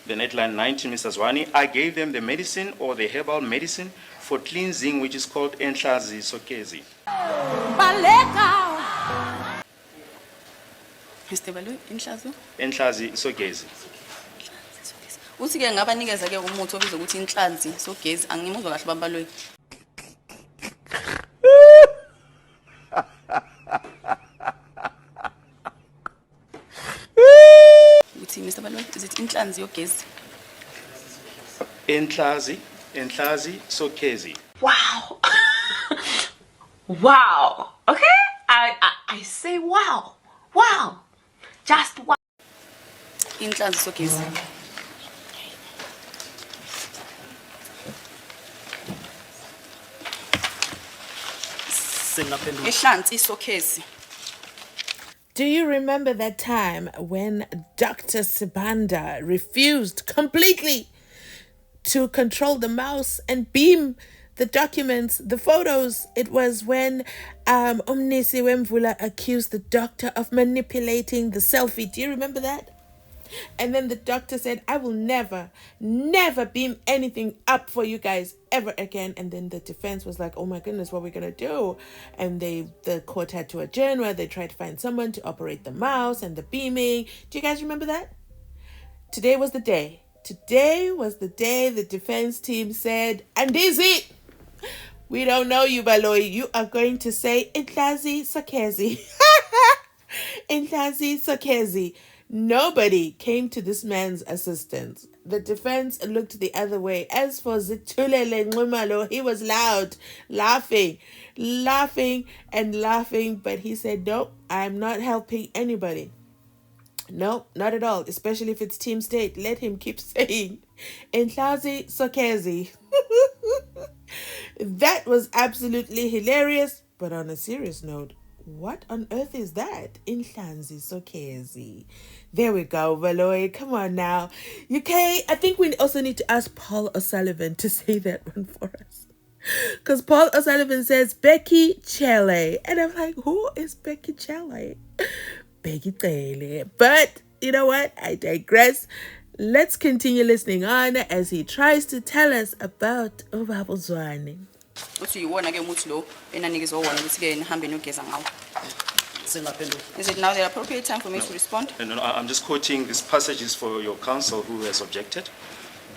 Then at line 19, Mr. Zwani, I gave them the medicine or the herbal medicine for cleansing, which is called Enhlazi Sokezi. Mr. Baloyi, Enhlazi Sokezi. Uthi ke ngabanikeza ke umuthi obizwa ukuthi inhlanzi sogezi angimuzwa kahle babaloyi. Uthi Mr. Baloyi, is it inhlanzi yogezi? Enhlazi Sokezi. Wow. Wow. Okay? I say wow. Wow. Just wow. Inhlanzi sogezi. Ihlanzi sogezi. Do you remember that time when Dr. Sibanda refused completely to control the mouse and beam the documents, the photos? It was when Umnisi Wemvula accused the doctor of manipulating the selfie. Do you remember that? And then the doctor said, I will never beam anything up for you guys ever again. And then the defense was like, oh my goodness, what are we going to do? And the court had to adjourn where they tried to find someone to operate the mouse and the beaming. Do you guys remember that? Today was the day. Today was the day the defense team said, and this it. We don't know you, Baloyi. You are going to say, Enhlazi Sokezi. Enhlazi Sokezi. Nobody came to this man's assistance. The defense looked the other way. As for Zitulele Nxumalo, he was loud, laughing, but he said, nope, I'm not helping anybody. No, not at all, especially if it's Team State. Let him keep saying, Enhlazi Sokezi. That was absolutely hilarious, but on a serious note, what on earth is that? Enhlazi Sokezi. There we go, Baloyi. Come on now. UK, I think we also need to ask Paul O'Sullivan to say that one for us. Because Paul O'Sullivan says Becky Chele. And I'm like, who is Becky Chele? Becky Chele. But you know what? I digress. Let's continue listening on as he tries to tell us about Ubaba Zwani. Is it now the appropriate time for me to respond? No, I'm just quoting these passages for your counsel who has objected.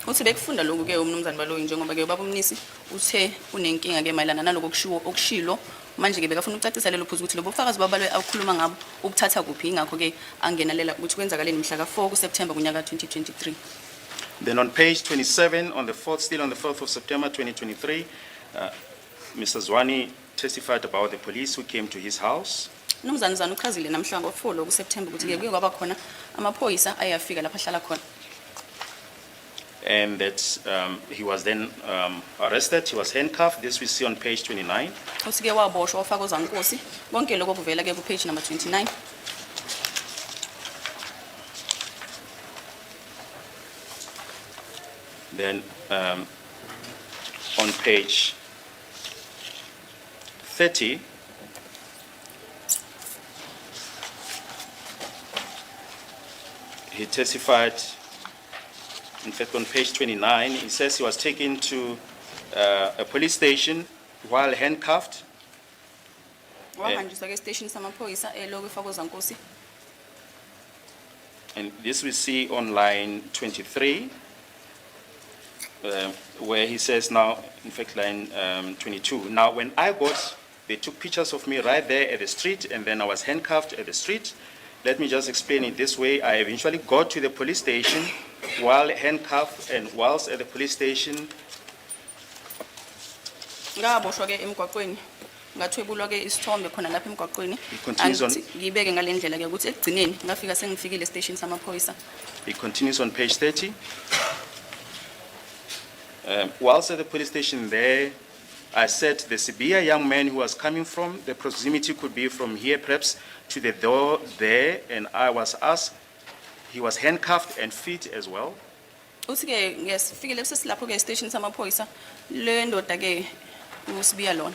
Uthi bekufunda lokho ke umnumzane Baloyi njengoba ke ubaba umnisi uthe unenkinga ke mayelana naloko okushilo manje ke bekafuna ukucacisa lelo phuzu ukuthi lo bufakazi babalwe akukhuluma ngabo ukuthatha kuphi ingakho ke angenalela ukuthi kwenzakaleni mhla ka4 kuSeptember kunyaka 2023. Then on page 27 on the 4th of September 2023, Mr. Zwani testified about the police who came to his house. Nomzanzana ukhazile namhla ngo4 kuSeptember ukuthi ke kuye kwaba khona amaphoyisa ayafika lapha hlala khona. And that he was then arrested, he was handcuffed. This we see on page 29. Uthi ke waboshwa wafaka ozankosi konke lokho kuvela ke ku page number 29. Then on page 30, he testified. In fact, on page 29, he says he was taken to a police station while handcuffed. And this we see on line 23, where he says now, in fact, line 22. Now, when I got, they took pictures of me right there at the street, and then I was handcuffed at the street. Let me just explain it this way. I eventually got to the police station while handcuffed, and whilst at the police station, he continues on page 30. Whilst at the police station there, I said the Sibia young man who was coming from, the proximity could be from here perhaps to the door there, and I was asked, he was handcuffed and feet as well. Yes, station samaphoyisa le ndoda ke usibiya lona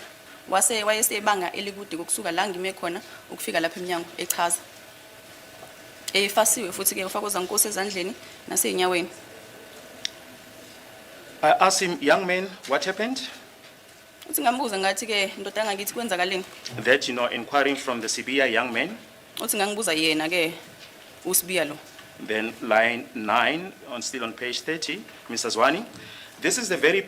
wayesebanga elikude kokusuka la ngime khona ukufika lapha eminyango echaza efasiwe futhi ke ufaka ozankosi ezandleni naseenyaweni. I asked him, young man, what happened? Uthi ngambuza ngathi ke ndoda yangakithi kwenzakaleni. That, inquiring from the Sibiya young man. Uthi ngangibuza yena ke uSibiya lo. Then line 9, still on page 30, Mrs. Wani. This is the very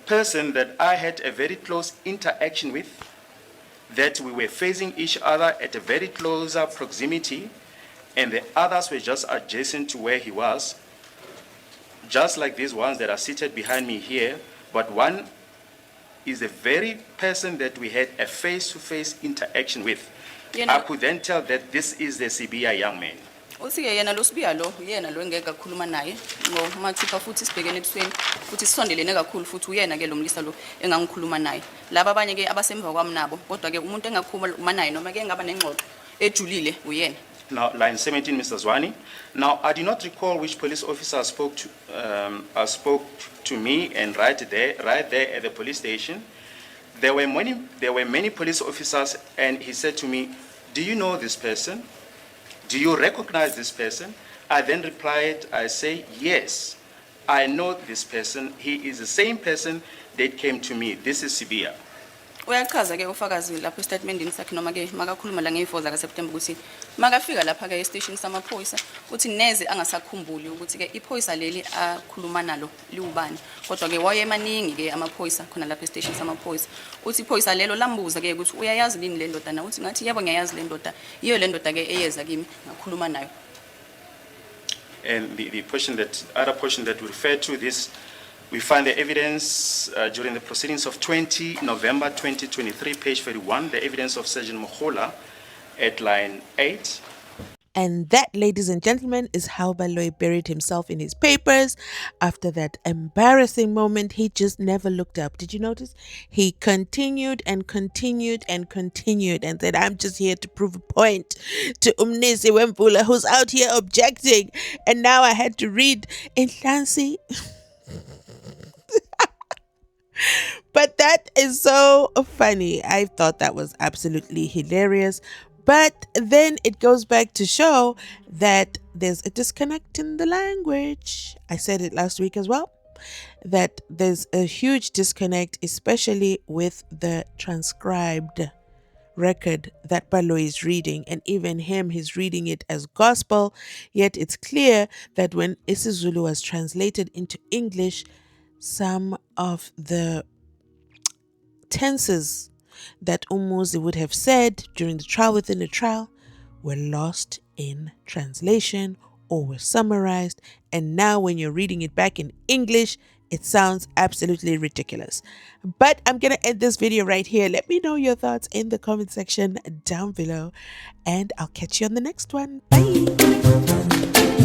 person that I had a very close interaction with, that we were facing each other at a very closer proximity, and the others were just adjacent to where he was, just like these ones that are seated behind me here, but one is the very person that we had a face-to-face interaction with. I could then tell that this is the Sibiya young man. Uthi ke yena lo Sibiya lo yena lo engeke kakhuluma naye ngo mathipha futhi sibhekene ebusweni futhi sisondelene kakhulu futhi uyena ke lo mlisa lo engangikhuluma naye. Laba abanye ke abasemva kwami nabo kodwa ke umuntu engakhuluma naye noma ke ngaba nengxoxo ejulile uyena. Now, line 17, Mr. Zwani. Now, I do not recall which police officer spoke to me, and right there at the police station, there were many police officers, and he said to me, "Do you know this person? Do you recognize this person?" I then replied, I say, "Yes, I know this person. He is the same person that came to me. This is Sibiya." Uyachaza ke ufakazi lapho estatementini sakhe noma ke makakhuluma la nge4 zaka September ukuthi makafika lapha ke estation samaphoyisa uthi neze angasakhumbuli ukuthi ke iphoyisa leli akhuluma nalo liubani kodwa ke wayemaningi ke amaphoyisa khona lapha estation samaphoyisa uthi iphoyisa lelo lambuza ke ukuthi uyayazi lini le ndoda na uthi ngathi yebo ngiyayazi le ndoda iyo le ndoda ke eyeza kimi ngakhuluma nayo. And the other portion that we refer to this, we find the evidence during the proceedings of 20 November 2023, page 31, the evidence of Sergeant Mohola at line 8. And that, ladies and gentlemen, is how Baloyi buried himself in his papers. After that embarrassing moment, he just never looked up. Did you notice? He continued and continued and continued and said, "I'm just here to prove a point to Mzansi Unfiltered, who's out here objecting." And now I had to read Mzansi. But that is so funny. I thought that was absolutely hilarious. But then it goes back to show that there's a disconnect in the language. I said it last week as well, that there's a huge disconnect, especially with the transcribed record that Baloyi is reading. And even him, he's reading it as gospel. Yet it's clear that when isiZulu was translated into English, some of the tenses that Umuzi would have said during the trial within the trial were lost in translation or were summarized. And now when you're reading it back in English, it sounds absolutely ridiculous. But I'm going to end this video right here. Let me know your thoughts in the comment section down below. And I'll catch you on the next one. Bye.